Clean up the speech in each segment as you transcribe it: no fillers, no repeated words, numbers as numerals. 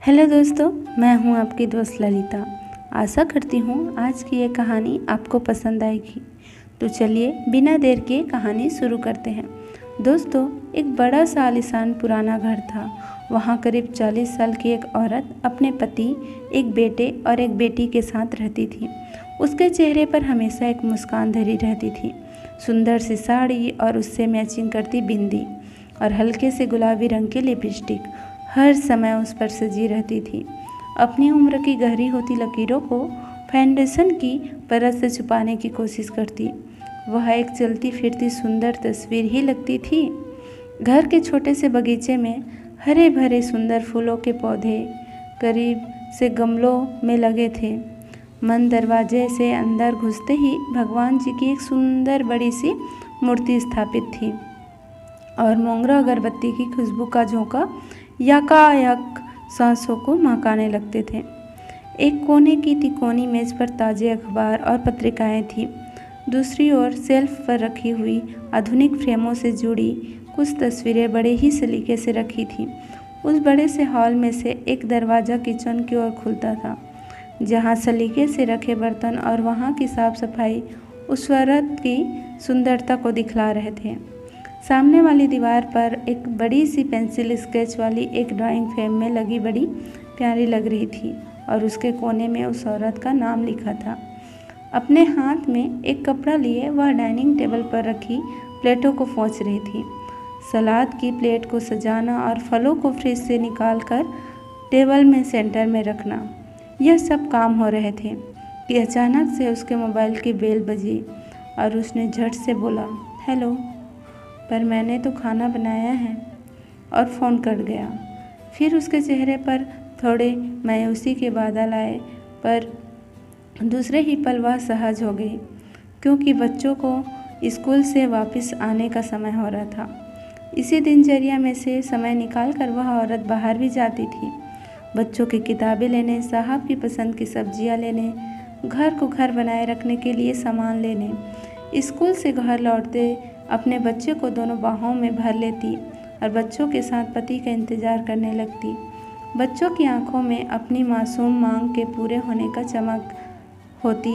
Hello दोस्तों, मैं हूं आपकी दोस्त ललिता। आशा करती हूं आज की ये कहानी आपको पसंद आएगी। तो चलिए बिना देर के कहानी शुरू करते हैं। दोस्तों, एक बड़ा सा आलीशान पुराना घर था। वहां करीब 40 साल की एक औरत अपने पति, एक बेटे और एक बेटी के साथ रहती थी। उसके चेहरे पर हमेशा एक मुस्कान धरी रहती थी। सुंदर सी साड़ी और उससे मैचिंग करती बिंदी और हल्के से गुलाबी रंग की लिपस्टिक हर समय उस पर सजी रहती थी। अपनी उम्र की गहरी होती लकीरों को फाउंडेशन की परत से छुपाने की कोशिश करती। वह एक चलती फिरती सुंदर तस्वीर ही लगती थी। घर के छोटे से बगीचे में हरे भरे सुंदर फूलों के पौधे करीब से गमलों में लगे थे। मन दरवाजे से अंदर घुसते ही भगवान जी की एक सुंदर बड़ी सी मूर्ति स्थापित थी और मोंगरा अगरबत्ती की खुशबू का झोंका यकायक सांसों को महकाने लगते थे। एक कोने की तिकोनी मेज पर ताज़े अखबार और पत्रिकाएं थीं। दूसरी ओर शेल्फ पर रखी हुई आधुनिक फ्रेमों से जुड़ी कुछ तस्वीरें बड़े ही सलीके से रखी थीं। उस बड़े से हॉल में से एक दरवाज़ा किचन की ओर खुलता था, जहां सलीके से रखे बर्तन और वहां की साफ सफाई उस औरत की सुंदरता को दिखला रहे थे। सामने वाली दीवार पर एक बड़ी सी पेंसिल स्केच वाली एक ड्राइंग फ्रेम में लगी बड़ी प्यारी लग रही थी और उसके कोने में उस औरत का नाम लिखा था। अपने हाथ में एक कपड़ा लिए वह डाइनिंग टेबल पर रखी प्लेटों को पोंछ रही थी। सलाद की प्लेट को सजाना और फलों को फ्रिज से निकाल कर टेबल में सेंटर में रखना, यह सब काम हो रहे थे कि अचानक से उसके मोबाइल की बेल बजी और उसने झट से बोला, हेलो, पर मैंने तो खाना बनाया है, और फ़ोन कट गया। फिर उसके चेहरे पर थोड़े मायूसी के बादल आए, पर दूसरे ही पल वह सहज हो गई, क्योंकि बच्चों को स्कूल से वापस आने का समय हो रहा था। इसी दिनचर्या में से समय निकाल कर वह औरत बाहर भी जाती थी, बच्चों की किताबें लेने, साहब की पसंद की सब्जियां लेने, घर को घर बनाए रखने के लिए सामान लेने। स्कूल से घर लौटते अपने बच्चे को दोनों बाहों में भर लेती और बच्चों के साथ पति का इंतज़ार करने लगती। बच्चों की आंखों में अपनी मासूम मांग के पूरे होने का चमक होती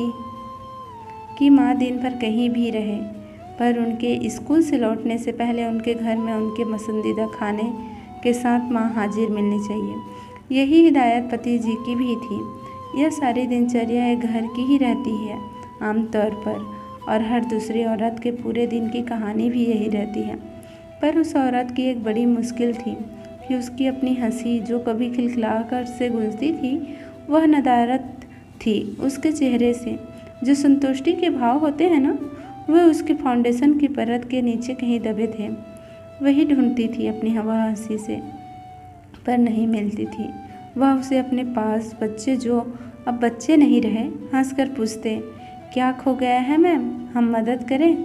कि माँ दिन भर कहीं भी रहे, पर उनके स्कूल से लौटने से पहले उनके घर में उनके पसंदीदा खाने के साथ माँ हाजिर मिलनी चाहिए। यही हिदायत पति जी की भी थी। यह सारी दिनचर्या एक घर की ही रहती है आमतौर पर, और हर दूसरी औरत के पूरे दिन की कहानी भी यही रहती है। पर उस औरत की एक बड़ी मुश्किल थी कि उसकी अपनी हंसी जो कभी खिलखिलाकर से गुजरती थी, वह नदारत थी। उसके चेहरे से जो संतुष्टि के भाव होते हैं ना, वह उसके फाउंडेशन की परत के नीचे कहीं दबे थे। वही ढूंढती थी अपनी हवा हंसी से, पर नहीं मिलती थी। वह उसे अपने पास बच्चे जो अब बच्चे नहीं रहे हंसकर पूछते, क्या खो गया है मैम, हम मदद करें?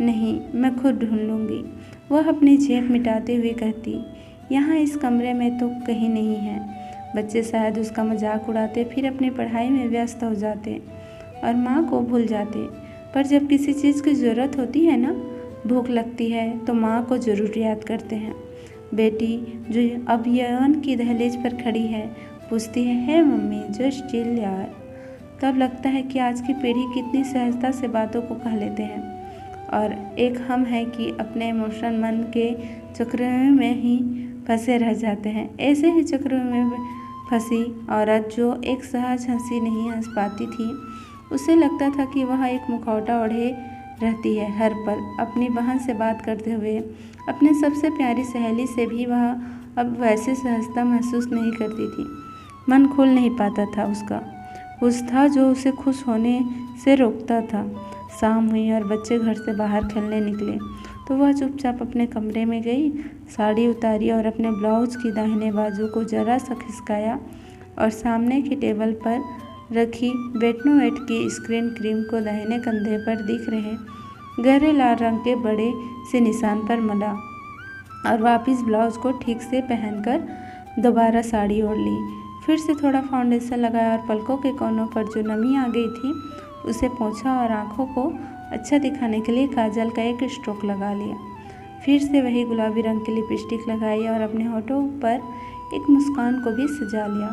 नहीं, मैं खुद ढूंढ लूँगी। वह अपनी झेप मिटाते हुए कहती, यहाँ इस कमरे में तो कहीं नहीं है। बच्चे शायद उसका मजाक उड़ाते, फिर अपनी पढ़ाई में व्यस्त हो जाते और माँ को भूल जाते। पर जब किसी चीज़ की ज़रूरत होती है ना, भूख लगती है, तो माँ को ज़रूर याद करते हैं। बेटी जो अब यौवन की दहलीज पर खड़ी है पूछती है, हे मम्मी, जो स्टिल यार। तब लगता है कि आज की पीढ़ी कितनी सहजता से बातों को कह लेते हैं, और एक हम हैं कि अपने इमोशनल मन के चक्रव्यूह में ही फंसे रह जाते हैं। ऐसे ही चक्रव्यूह में फंसी औरत जो एक सहज हंसी नहीं हंस पाती थी, उसे लगता था कि वह एक मुखौटा ओढ़े रहती है हर पल। अपनी बहन से बात करते हुए अपने सबसे प्यारी सहेली से भी वह अब वैसे सहजता महसूस नहीं करती थी। मन खुल नहीं पाता था उसका। कुछ था जो उसे खुश होने से रोकता था। शाम हुई और बच्चे घर से बाहर खेलने निकले तो वह चुपचाप अपने कमरे में गई, साड़ी उतारी और अपने ब्लाउज की दाहिने बाजू को जरा सा खिसकाया और सामने की टेबल पर रखी बेटनोवेट की स्क्रीन क्रीम को दाहिने कंधे पर दिख रहे गहरे लाल रंग के बड़े से निशान पर मला और वापस ब्लाउज को ठीक से पहनकर दोबारा साड़ी ओढ़ ली। फिर से थोड़ा फाउंडेशन लगाया और पलकों के कोनों पर जो नमी आ गई थी उसे पोंछा और आँखों को अच्छा दिखाने के लिए काजल का एक स्ट्रोक लगा लिया। फिर से वही गुलाबी रंग की लिपस्टिक लगाई और अपने होठों पर एक मुस्कान को भी सजा लिया।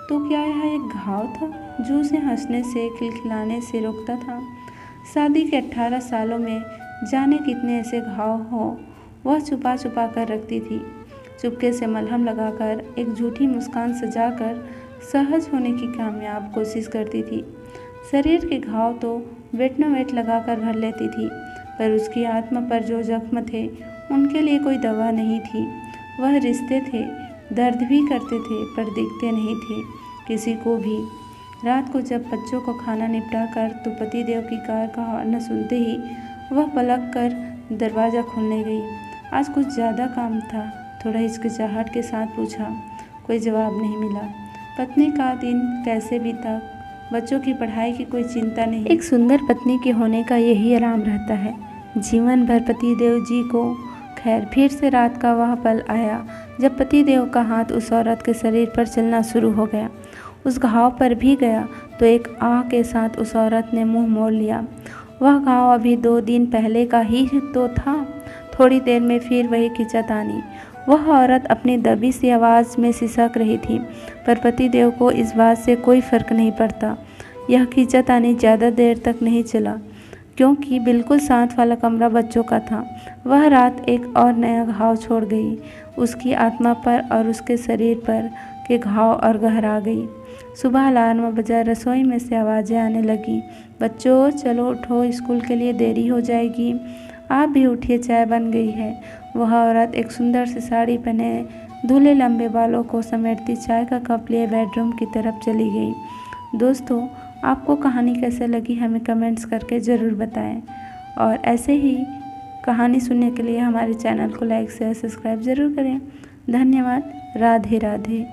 तो क्या यह एक घाव था जो उसे हंसने से, खिलखिलाने से रोकता था? शादी के 18 सालों में जाने कितने ऐसे घाव हो वह छुपा छुपा कर रखती थी। चुपके से मलहम लगाकर, एक झूठी मुस्कान सजाकर सहज होने की कामयाब कोशिश करती थी। शरीर के घाव तो वेट लगाकर भर लेती थी, पर उसकी आत्मा पर जो जख्म थे उनके लिए कोई दवा नहीं थी। वह रिश्ते थे, दर्द भी करते थे पर दिखते नहीं थे किसी को भी। रात को जब बच्चों को खाना निपटा कर तो पतिदेव की कार का हॉर्न सुनते ही वह पलक कर दरवाज़ा खोलने गई। आज कुछ ज़्यादा काम था, थोड़ा हिचकिचाहट के साथ पूछा। कोई जवाब नहीं मिला। पत्नी का दिन कैसे बीता? बच्चों की पढ़ाई की कोई चिंता नहीं। एक सुंदर पत्नी के होने का यही आराम रहता है जीवन भर। पतिदेव जी को खैर फिर से रात का वह पल आया जब पतिदेव का हाथ उस औरत के शरीर पर चलना शुरू हो गया। उस घाव पर भी गया तो एक आह के साथ उस औरत ने मुंह मोड़ लिया। वह घाव अभी 2 दिन पहले का ही तो था। थोड़ी देर में फिर वही खिंचातानी। वह औरत अपनी दबी सी आवाज़ में सिसक रही थी, पर पतिदेव को इस बात से कोई फर्क नहीं पड़ता। यह खिंचातानी ज़्यादा देर तक नहीं चला, क्योंकि बिल्कुल साथ वाला कमरा बच्चों का था। वह रात एक और नया घाव छोड़ गई। उसकी आत्मा पर और उसके शरीर पर के घाव और गहरा गई। सुबह अलार्म बजा, रसोई में से आवाज़ें आने लगी। बच्चों चलो उठो, स्कूल के लिए देरी हो जाएगी। आप भी उठिए, चाय बन गई है। वह औरत एक सुंदर सी साड़ी पहने, धुले लंबे बालों को समेटती चाय का कप लिए बेडरूम की तरफ चली गई। दोस्तों, आपको कहानी कैसे लगी हमें कमेंट्स करके ज़रूर बताएं, और ऐसे ही कहानी सुनने के लिए हमारे चैनल को लाइक शेयर सब्सक्राइब ज़रूर करें। धन्यवाद। राधे राधे।